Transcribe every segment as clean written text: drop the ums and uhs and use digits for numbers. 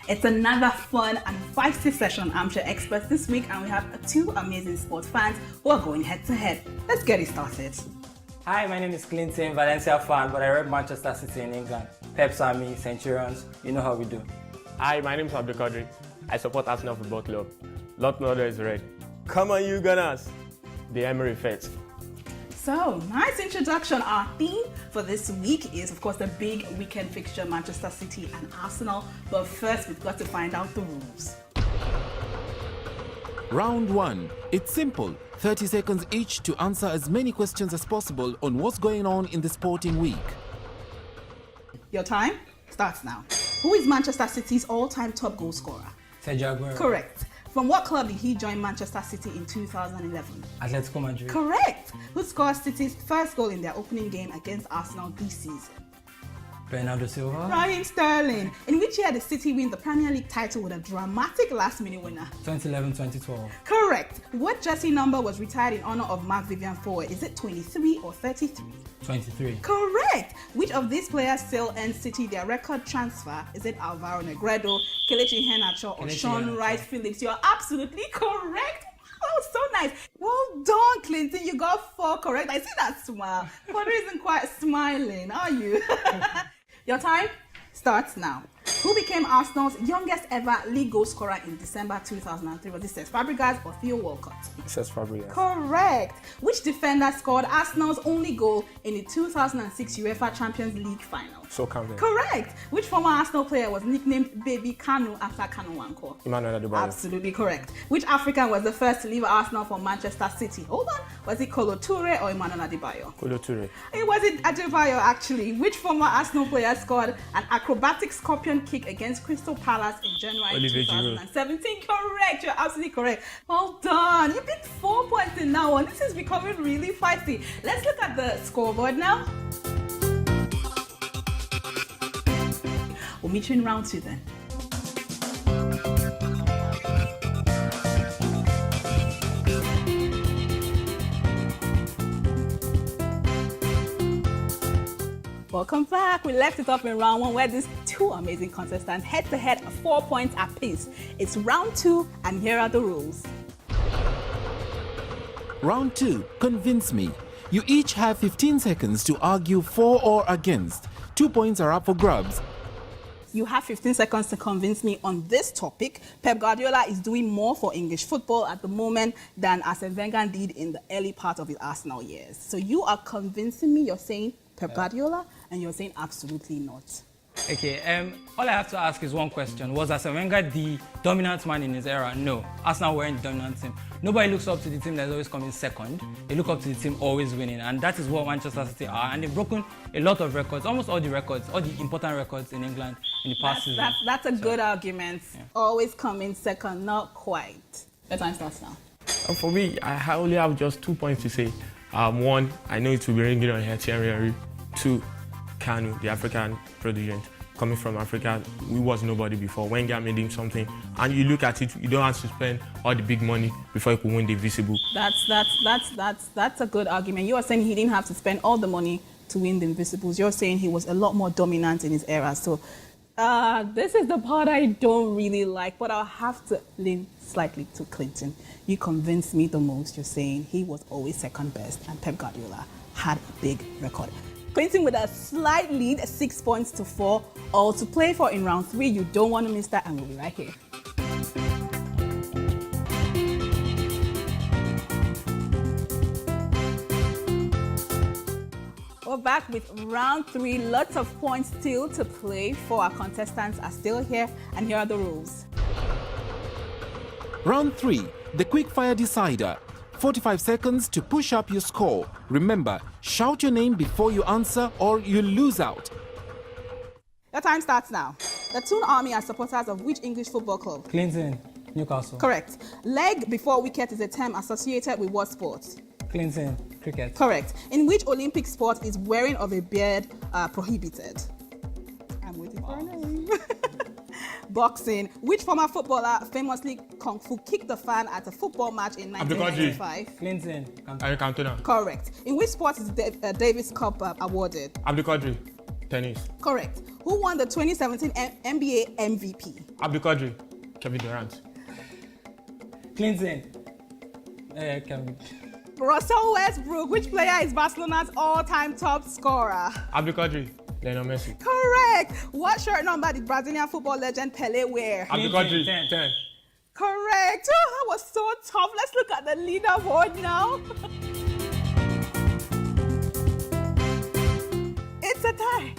It's another fun and feisty session on Armchair Experts this week, and we have two amazing sports fans who are going head to head. Let's get it started. Hi, my name is Clinton, Valencia fan, but I rep Manchester City in England. Pep's Army, Centurions, you know how we do. Hi, my name is Abdulkadir. I support Arsenal Football Club. Lot Mother is red. Come on, you Gunners! The Emery Fest. So, nice introduction. Our theme for this week is, of course, the big weekend fixture, Manchester City and Arsenal. But first, we've got to find out the rules. Round 1. It's simple. 30 seconds each to answer as many questions as possible on what's going on in the sporting week. Your time starts now. Who is Manchester City's all-time top goal scorer? Sergio Aguero. Correct. From what club did he join Manchester City in 2011? Atletico Madrid. Correct. Who scored City's first goal in their opening game against Arsenal this season? Bernardo Silva. Raheem Sterling. In which year did City win the Premier League title with a dramatic last-minute winner? 2011-2012. Correct. What jersey number was retired in honor of Mark Vivian Ford? Is it 23 or 33? 23. Correct. Which of these players still earned City their record transfer? Is it Alvaro Negredo, Kelechi Iheanacho, or Sean Wright-Phillips? You're absolutely correct. Oh, so nice. Well done, Clinton. You got 4 correct. I see that smile. But isn't quite smiling, are you? Your time starts now. Who became Arsenal's youngest ever league goal scorer in December 2003? Was it Cesc Fabregas or Theo Walcott? Cesc Fabregas. Correct. Which defender scored Arsenal's only goal in the 2006 UEFA Champions League final? So counted. Correct. Which former Arsenal player was nicknamed Baby Kanu after Kanu Wanko? Emmanuel Adebayo. Absolutely correct. Which African was the first to leave Arsenal for Manchester City? Hold on. Was it Kolo Toure or Emmanuel Adebayo? Kolo Toure. It wasn't Adebayo, actually. Which former Arsenal player scored an acrobatic scorpion kick against Crystal Palace in January Olivier 2017? Correct. You're absolutely correct. Well done. You picked 4 points in that one. This is becoming really feisty. Let's look at the scoreboard now. We'll meet you in round 2 then. Welcome back. We left it off in round 1 where these two amazing contestants head to head 4 points apiece. It's round 2 and here are the rules. Round 2. Convince me. You each have 15 seconds to argue for or against. 2 points are up for grabs. You have 15 seconds to convince me on this topic. Pep Guardiola is doing more for English football at the moment than Arsene Wenger did in the early part of his Arsenal years. So you are convincing me. You're saying Pep Guardiola, and you're saying absolutely not. Okay, all I have to ask is one question. Was Arsene Wenger the dominant man in his era? No. Arsenal weren't the dominant team. Nobody looks up to the team that's always coming second. They look up to the team always winning, and that is what Manchester City are. And they've broken a lot of records, almost all the records, all the important records in England in the past season. That's a good argument. Yeah. Always coming second, not quite. Your time starts now. For me, I only have just 2 points to say. 1, I know it will be ringing on here, Thierry Henry. 2, Kanu, the African prodigy. Coming from Africa, we was nobody before. Wenger made him something, and you look at it, you don't have to spend all the big money before you could win the Invisible. That's a good argument. You are saying he didn't have to spend all the money to win the Invisibles. You're saying he was a lot more dominant in his era. So this is the part I don't really like, but I'll have to lean slightly to Clinton. You convinced me the most. You're saying he was always second best, and Pep Guardiola had a big record. Clinton with a slight lead, 6 points to 4. All to play for in round 3. You don't want to miss that, and we'll be right here. We're back with round 3. Lots of points still to play for. Our contestants are still here, and here are the rules. Round 3. The quickfire decider. 45 seconds to push up your score. Remember, shout your name before you answer or you'll lose out. Your time starts now. The Toon Army are supporters of which English football club? Clinton, Newcastle. Correct. Leg before wicket is a term associated with what sport? Clinton, cricket. Correct. In which Olympic sport is wearing of a beard prohibited? I'm waiting for a name. Boxing. Which former footballer famously kung fu kicked the fan at a football match in 1995? Clinton. Cantona. Correct. In which sport is Davis Cup awarded? Abdulkadir. Tennis. Correct. Who won the 2017 NBA MVP? Abdul Kevin Durant. Clinton. Kevin. Russell Westbrook. Which player is Barcelona's all-time top scorer? Abdul Lionel Messi. Correct. What shirt number did Brazilian football legend Pelé wear? Abdul 10. 10. Correct. Oh, that was so tough. Let's look at the leaderboard now. It's a tie.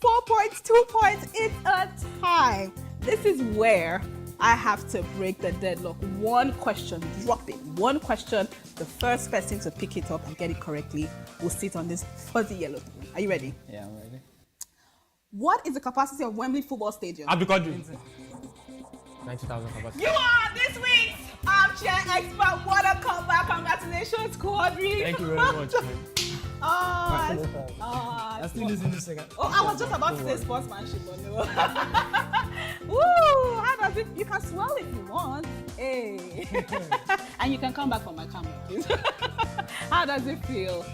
4 points, 2 points. It's a tie. This is where I have to break the deadlock. One question, drop it. One question. The first person to pick it up and get it correctly will sit on this fuzzy yellow throne. Are you ready? Yeah, I'm ready. What is the capacity of Wembley Football Stadium? Abdul 90,000 capacity. You are this week's Armchair Expert. What a comeback. Congratulations, Quadri. Thank you very much. I'm still losing this second. Oh, I was just about to say sportsmanship, but no. Woo! How does it? You can swell if you want. Hey. And you can come back for my camera, please. How does it feel?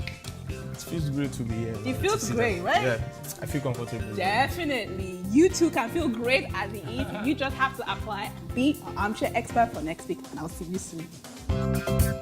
It feels great to be here. It feels great, right? Yeah, I feel comfortable. Definitely. You too can feel great at the eat. You just have to apply and be an Armchair Expert for next week, and I'll see you soon.